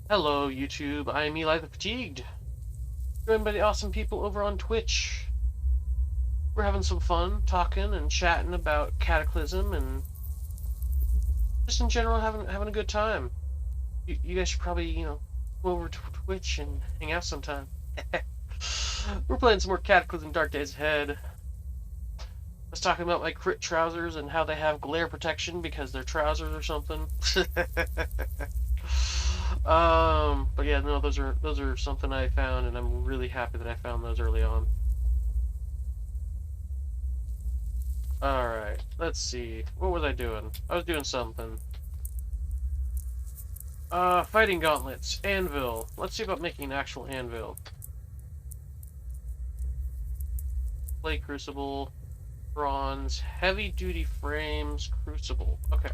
Hello, YouTube. I am Eli the Fatigued, joined by the awesome people over on Twitch. We're having some fun talking and chatting about Cataclysm and just in general having a good time. You guys should probably go over to Twitch and hang out sometime. We're playing some more Cataclysm Dark Days Ahead. I was talking about my crit trousers and how they have glare protection because they're trousers or something. But yeah, no, those are something I found, and I'm really happy that I found those early on. All right, let's see. What was I doing? I was doing something. Fighting gauntlets, anvil. Let's see about making an actual anvil. Clay crucible, bronze, heavy duty frames, crucible. Okay.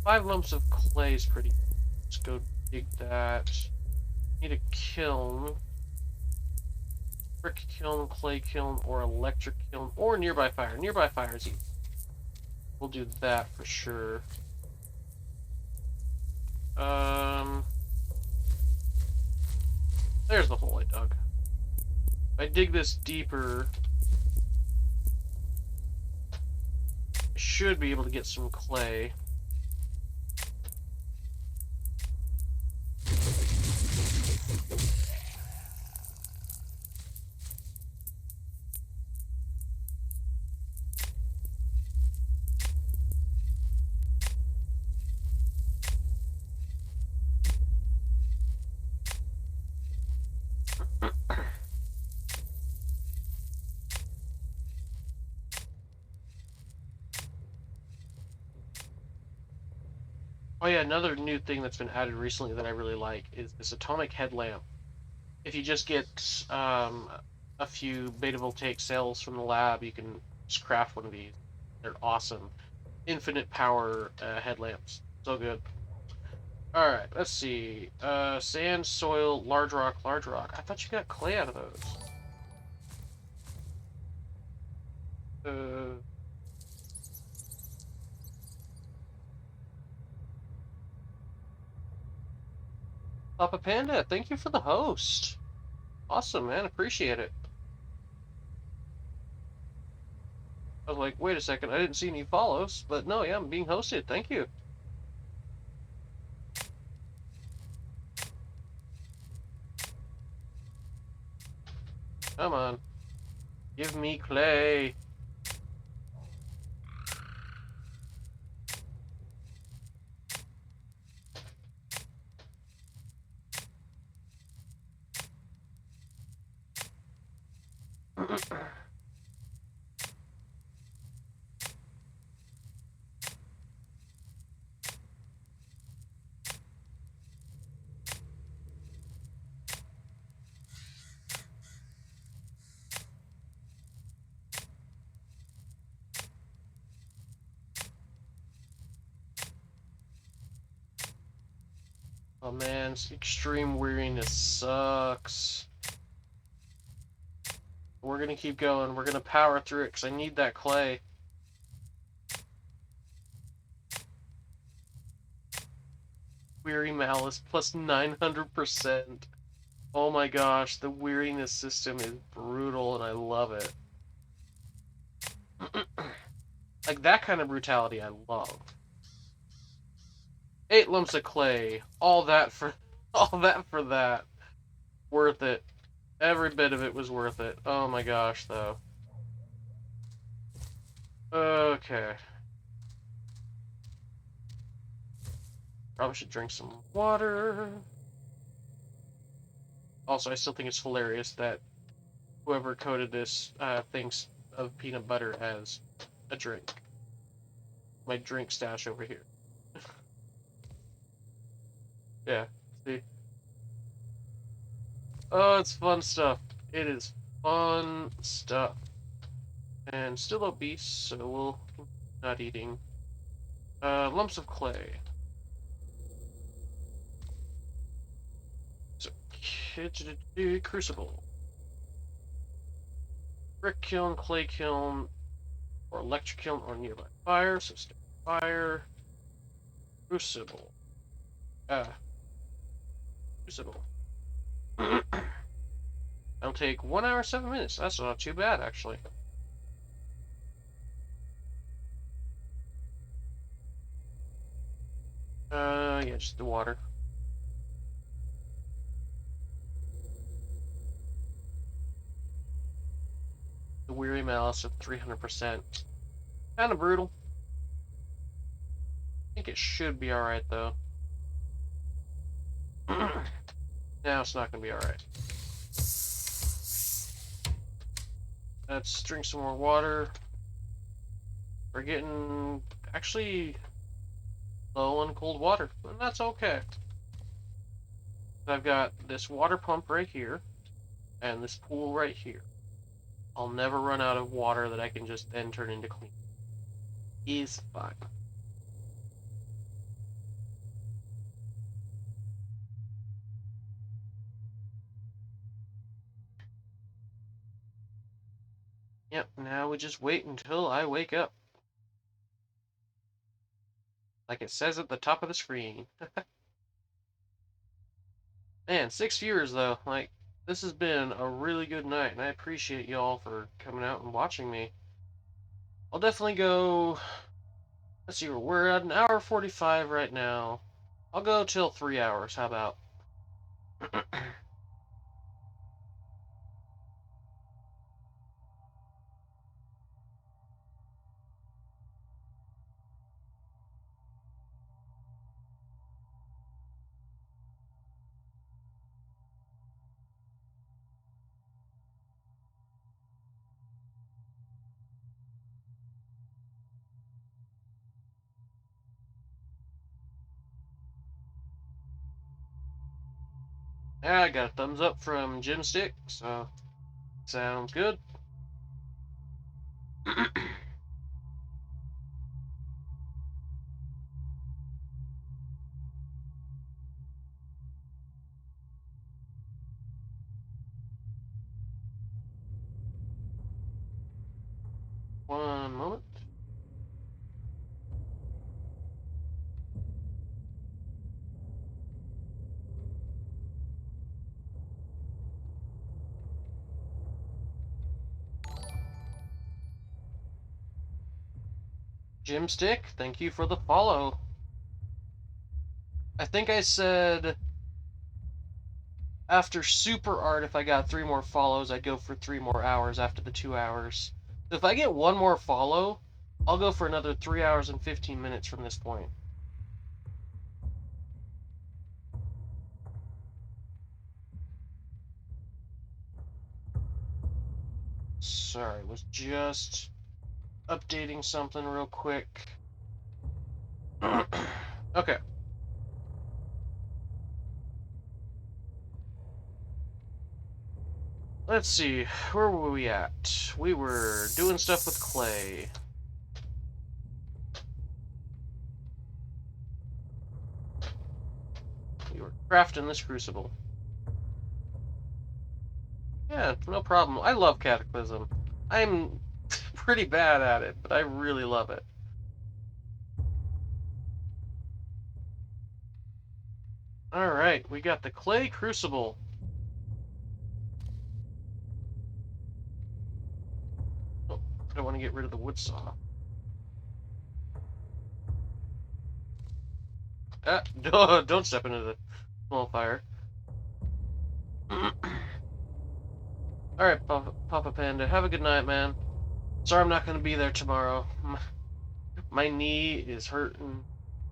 5 lumps of clay is pretty. Let's go dig that. Need a kiln. Brick kiln, clay kiln, or electric kiln, or nearby fire. Nearby fire is easy. We'll do that for sure. There's the hole I dug. If I dig this deeper, I should be able to get some clay. Oh yeah, another new thing that's been added recently that I really like is this atomic headlamp. If you just get a few beta voltaic cells from the lab, you can just craft one of these. They're awesome. Infinite power headlamps. So good. Alright, let's see. Sand, soil, large rock, large rock. I thought you got clay out of those. Uh, Papa Panda, thank you for the host. Awesome, man. Appreciate it. I was like, wait a second, I didn't see any follows, but no, yeah, I'm being hosted. Thank you. Come on. Give me clay. Oh man, extreme weariness sucks. We're gonna keep going. We're gonna power through it because I need that clay. Weary Malice plus 900%. Oh my gosh, the weariness system is brutal and I love it. Like that kind of brutality I love. 8 lumps of clay. All that for that. Worth it. Every bit of it was worth it. Oh my gosh, though. Okay. Probably should drink some water. Also, I still think it's hilarious that whoever coded this thinks of peanut butter as a drink. My drink stash over here. Yeah, see? Oh, it's fun stuff. It is fun stuff. And still obese, so we'll not eating. Lumps of clay. So, crucible. Brick kiln, clay kiln, or electric kiln, or nearby fire. So, fire. Crucible. Crucible. That'll take 1 hour, 7 minutes. That's not too bad, actually. Yeah, just the water. The Weary Malice at 300%. Kind of brutal. I think it should be alright, though. Now it's not going to be alright. Let's drink some more water. We're getting actually low on cold water, and that's okay. I've got this water pump right here, and this pool right here. I'll never run out of water that I can just then turn into clean. Is fine. Yep, now we just wait until I wake up. Like it says at the top of the screen. Man, 6 viewers though. Like, this has been a really good night, and I appreciate y'all for coming out and watching me. I'll definitely go... Let's see, we're at 1 hour 45 right now. I'll go till 3 hours, how about? Yeah, I got a thumbs up from Jim Stick, so sounds good. 1 moment. Jim Stick, thank you for the follow. I think I said after Super Art, if I got 3 more follows, I'd go for 3 more hours after the 2 hours. So if I get 1 more follow, I'll go for another 3 hours and 15 minutes from this point. Sorry, was just updating something real quick. Okay. Let's see, where were we at? We were doing stuff with clay. We were crafting this crucible. Yeah, no problem. I love Cataclysm. I'm pretty bad at it, but I really love it. Alright, we got the clay crucible. Oh, I don't want to get rid of the wood saw. Ah, don't step into the small fire. Alright, Papa Panda, have a good night, man. Sorry I'm not going to be there tomorrow. My knee is hurting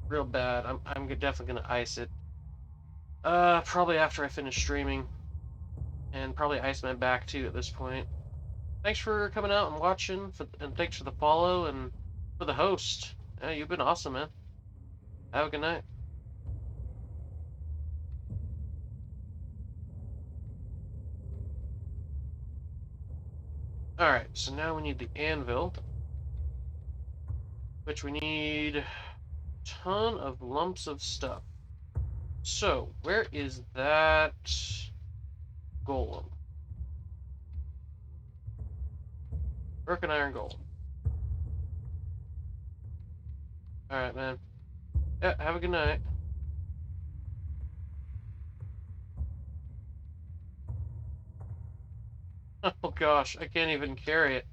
real bad. I'm definitely going to ice it. Probably after I finish streaming. And probably ice my back too at this point. Thanks for coming out and watching, and thanks for the follow and for the host. Yeah, you've been awesome, man. Have a good night. Alright, so now we need the anvil, which we need a ton of lumps of stuff. So, where is that golem? Broken iron golem. Alright, man. Yeah, have a good night. Oh gosh, I can't even carry it.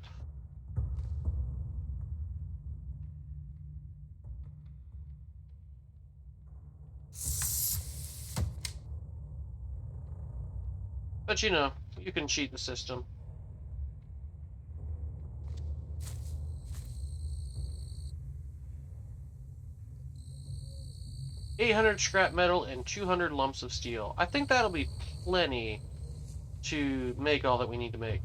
But you know, you can cheat the system. 800 scrap metal and 200 lumps of steel. I think that'll be plenty to make all that we need to make.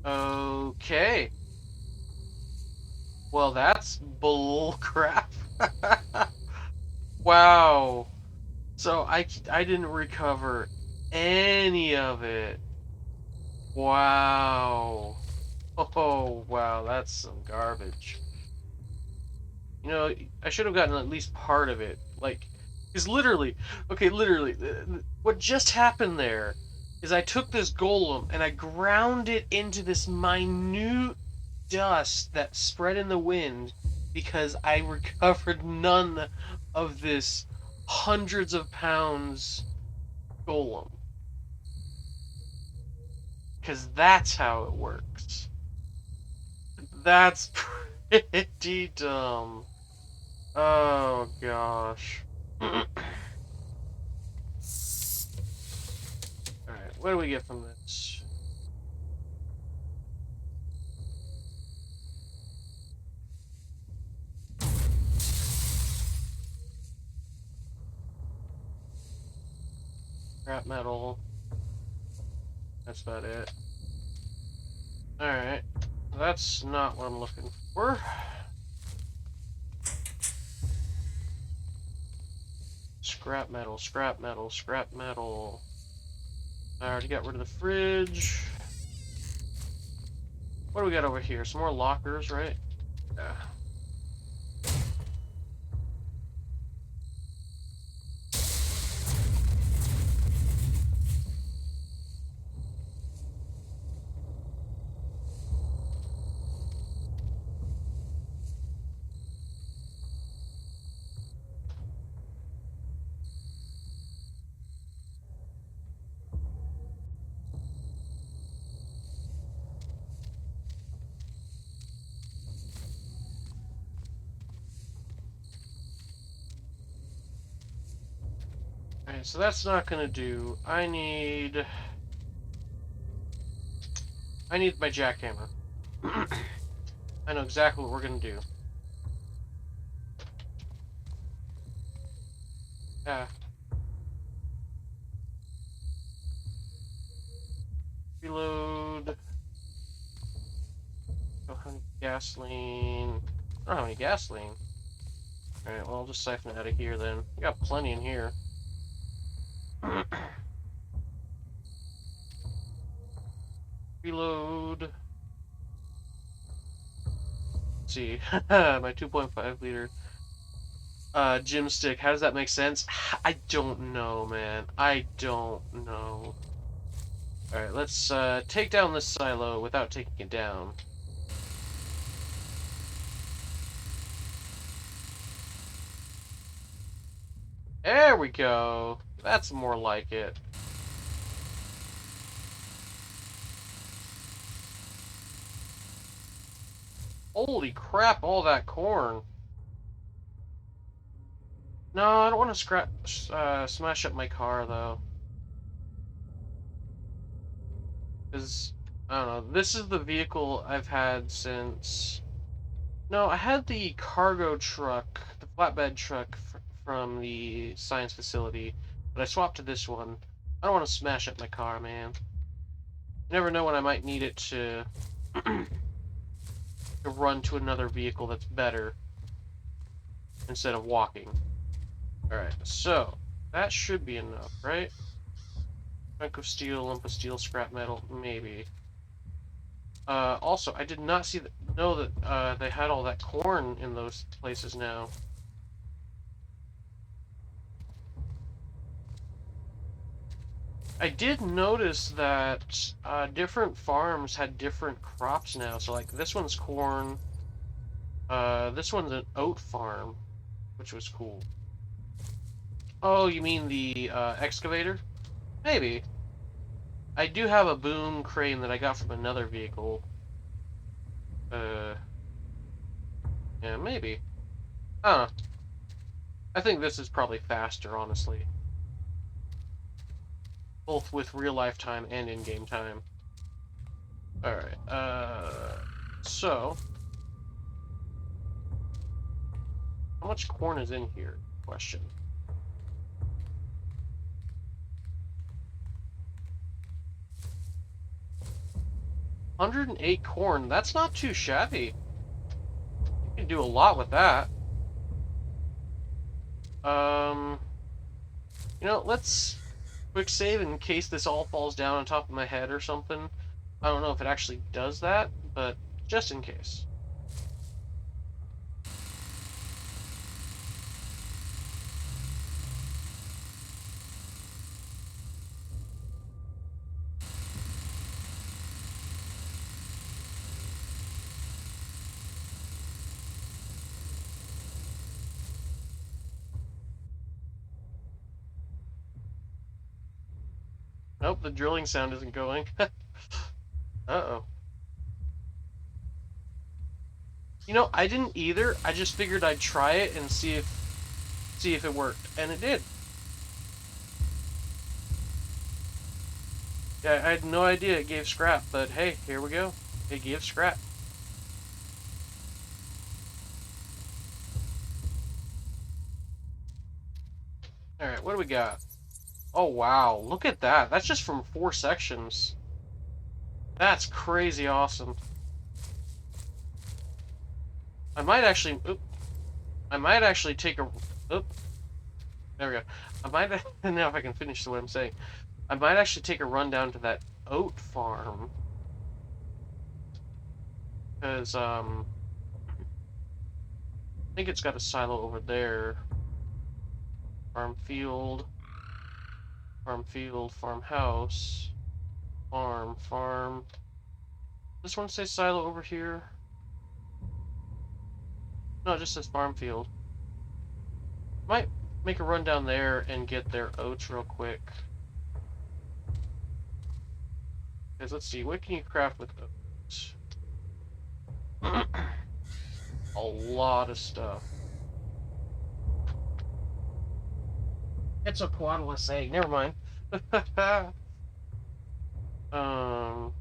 Okay. Well, that's bull crap. Wow. So I didn't recover any of it. Wow. Oh, wow, that's some garbage. You know, I should have gotten at least part of it. Like, because literally, okay, literally, what just happened there is I took this golem and I ground it into this minute dust that spread in the wind because I recovered none of this hundreds of pounds golem. Because that's how it works. That's pretty dumb. Oh gosh. Alright, what do we get from this? Scrap metal. That's about it. Alright. That's not what I'm looking for. Scrap metal, scrap metal, scrap metal. I already got rid of the fridge. What do we got over here? Some more lockers, right? Yeah. Alright, so that's not gonna do. I need my jackhammer. I know exactly what we're gonna do. Yeah. Reload. Don't have any gasoline. I don't have any gasoline. Alright, well, I'll just siphon it out of here then. We got plenty in here. Reload. Let's see. My 2.5 liter gym stick. How does that make sense? I don't know, man. I don't know. Alright, let's take down this silo without taking it down. There we go. That's more like it. Holy crap, all that corn. No, I don't want to smash up my car, though. Because I don't know. This is the vehicle I've had since. No, I had the cargo truck, the flatbed truck from the science facility, but I swapped to this one. I don't want to smash up my car, man. You never know when I might need it to to run to another vehicle that's better instead of walking. Alright, so that should be enough, right? Chunk of steel, lump of steel, scrap metal, maybe. Also, I did not know that they had all that corn in those places now. I did notice that different farms had different crops now. So like this one's corn, this one's an oat farm, which was cool. Oh, you mean the excavator? Maybe. I do have a boom crane that I got from another vehicle. Uh, yeah, maybe. I don't know. I think this is probably faster, honestly. Both with real life time and in-game time. Alright, so... how much corn is in here? Question. 108 corn, that's not too shabby. You can do a lot with that. Let's quick save in case this all falls down on top of my head or something. I don't know if it actually does that, but just in case. Nope, the drilling sound isn't going. Uh-oh. I didn't either. I just figured I'd try it and see if it worked, and it did. Yeah, I had no idea it gave scrap, but hey, here we go. It gives scrap. Alright, what do we got? Oh wow, look at that. That's just from 4 sections. That's crazy awesome. I might actually take a oop. There we go. I might now if I can finish what I'm saying. I might actually take a run down to that oat farm. Because I think it's got a silo over there. Farmfield, farmhouse, farm. This one says silo over here. No, it just says farm field. Might make a run down there and get their oats real quick. Because let's see, what can you craft with oats? A lot of stuff. It's a quadless egg. Never mind. um.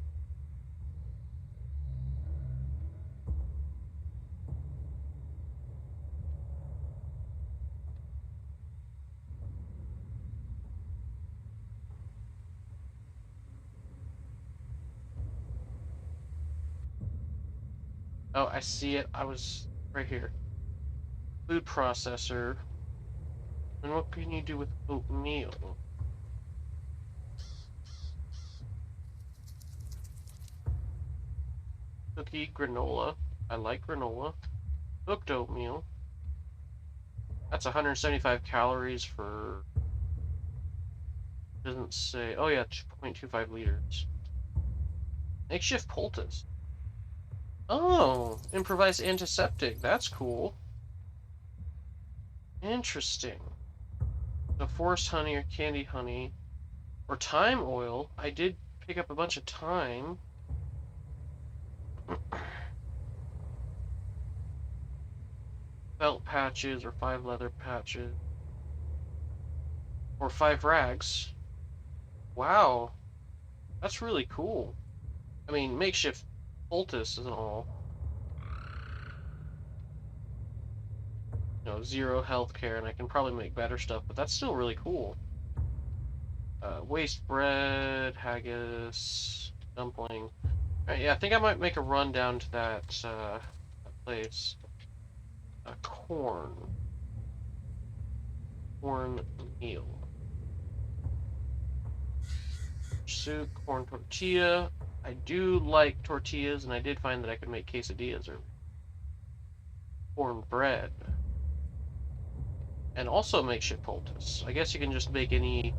Oh, I see it. I was right here. Food processor. And what can you do with oatmeal? Cookie, granola. I like granola. Cooked oatmeal. That's 175 calories for... doesn't say... oh yeah, 2.25 liters. Makeshift poultice. Oh, improvised antiseptic. That's cool. Interesting. The forest honey or candy honey. Or thyme oil. I did pick up a bunch of thyme. Felt patches or 5 leather patches. Or 5 rags. Wow. That's really cool. I mean, makeshift poultice isn't all, 0 health care, and I can probably make better stuff, but that's still really cool. Waste bread, haggis, dumpling. Alright, yeah, I think I might make a run down to that place. Corn. Corn meal. Soup, corn tortilla. I do like tortillas, and I did find that I could make quesadillas earlier. Corn bread. And also makeshift poultice. I guess you can just make any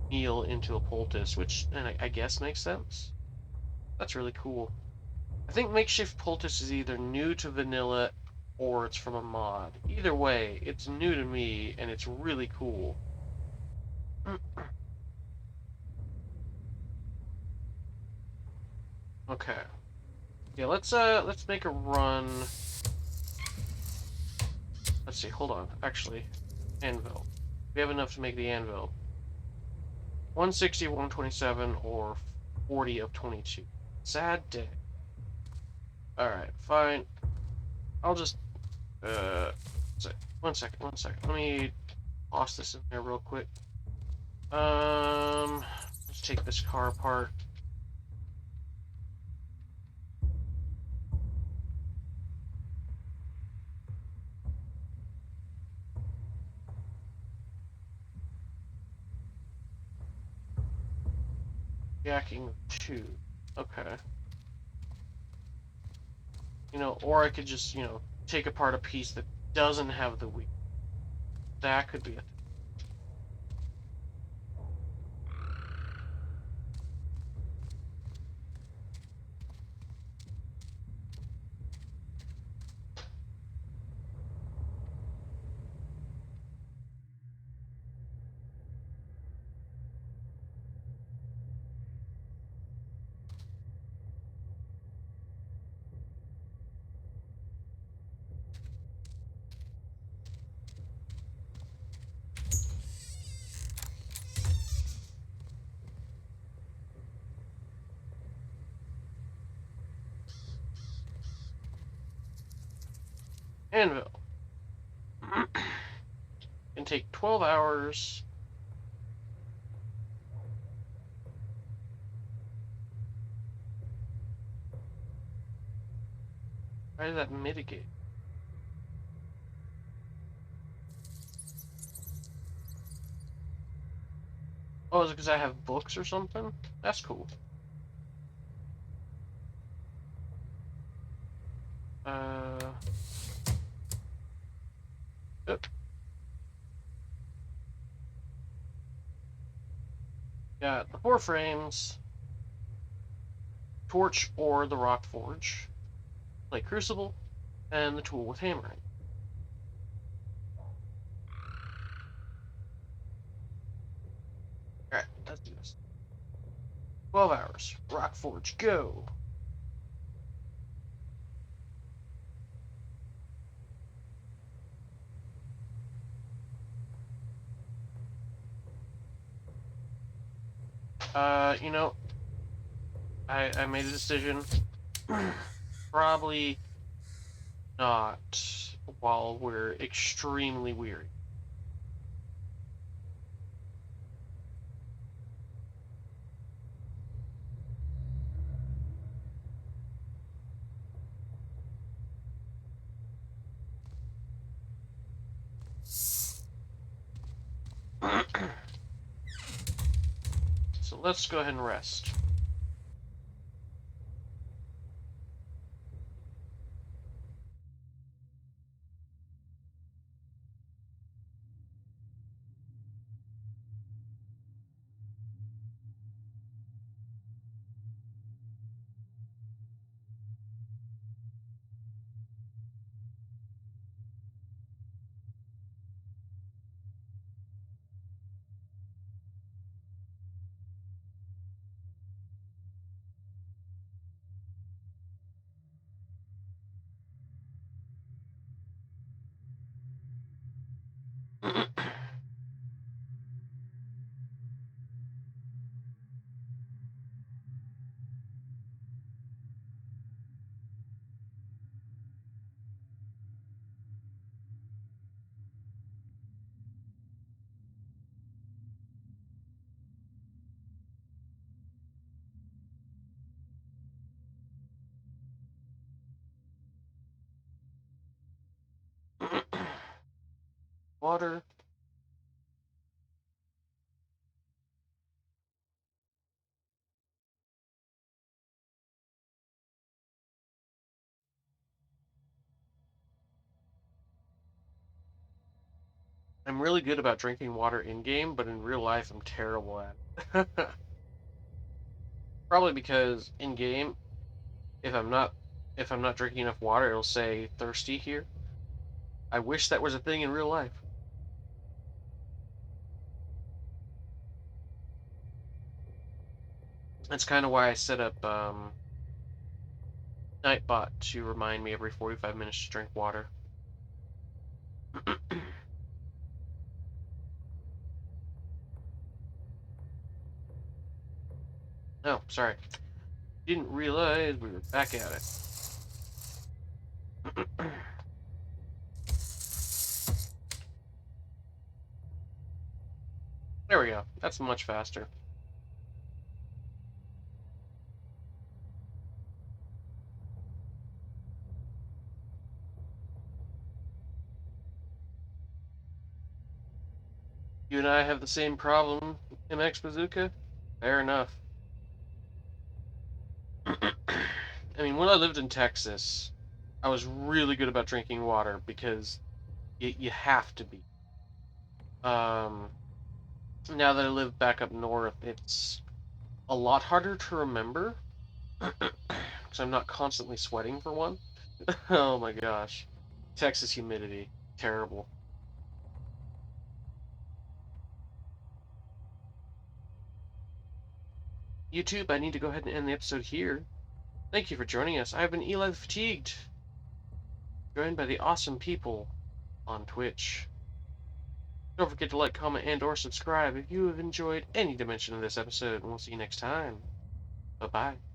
meal into a poultice, which and I guess makes sense. That's really cool. I think makeshift poultice is either new to vanilla or it's from a mod. Either way, it's new to me and it's really cool. Okay. Yeah, let's make a run. Let's see, hold on. Actually, anvil. We have enough to make the anvil. 160, 127, or 40 of 22. Sad day. Alright, fine. I'll just one second. Let me toss this in there real quick. Let's take this car apart. Jacking 2. Okay. Or I could just, take apart a piece that doesn't have the wheel. That could be a thing. Anvil. Can take 12 hours. Why does that mitigate? Oh, is it because I have books or something? That's cool. Uh. Yep. Got the 4 frames, torch or the rock forge, play crucible, and the tool with hammering. Alright, let's do this. 12 hours. Rock forge, go! You know, I made a decision. Probably not while we're extremely weary. So let's go ahead and rest. water. I'm really good about drinking water in-game, but in real life I'm terrible at it. Probably because in-game, if I'm not drinking enough water, it'll say thirsty here. I wish that was a thing in real life. That's kind of why I set up Nightbot to remind me every 45 minutes to drink water. Oh, sorry. Didn't realize we were back at it. There we go. That's much faster. You and I have the same problem, MX Bazooka? Fair enough. I mean, when I lived in Texas, I was really good about drinking water because you have to be. Um, Now that I live back up north, it's a lot harder to remember because I'm not constantly sweating for one. Oh my gosh. Texas humidity. Terrible. YouTube, I need to go ahead and end the episode here. Thank you for joining us. I've been Eli the Fatigued, joined by the awesome people on Twitch. Don't forget to like, comment, and or subscribe if you have enjoyed any dimension of this episode, and we'll see you next time. Bye-bye.